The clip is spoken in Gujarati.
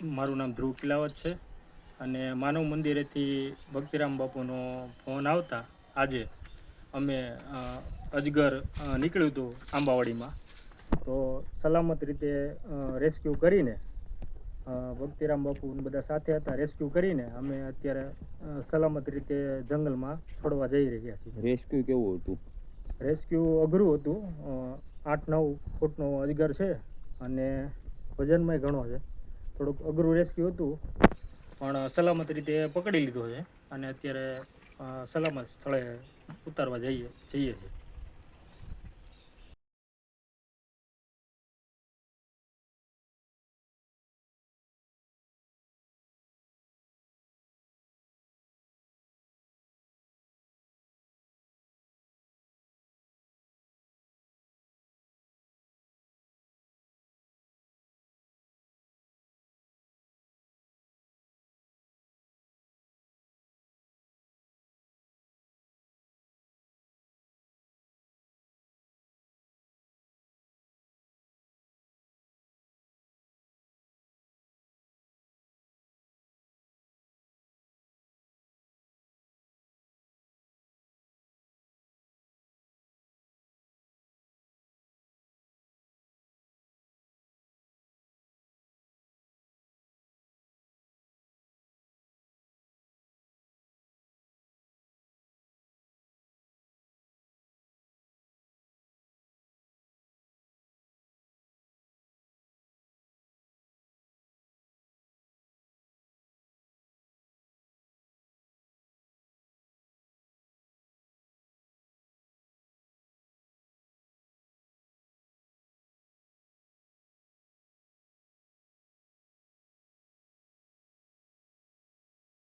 મારું નામ ધ્રુવ કિલાવત છે અને માનવ મંદિરેથી ભક્તિરામ બાપુનો ફોન આવતા આજે અમે અજગર નીકળ્યું હતું આંબાવાડીમાં, તો સલામત રીતે રેસ્ક્યુ કરીને ભક્તિરામ બાપુ બધા સાથે હતા. રેસ્ક્યુ કરીને અમે અત્યારે સલામત રીતે જંગલમાં છોડવા જઈ રહ્યા છીએ. રેસ્ક્યુ કેવું હતું? રેસ્ક્યુ અઘરું હતું. 8-9 ફૂટનો અજગર છે અને વજનમાંય ઘણો છે. થોડુંક અઘરું રેસ્ક્યુ હતું, પણ સલામત રીતે પકડી લીધો છે અને અત્યારે સલામત સ્થળે ઉતારવા જઈએ છીએ.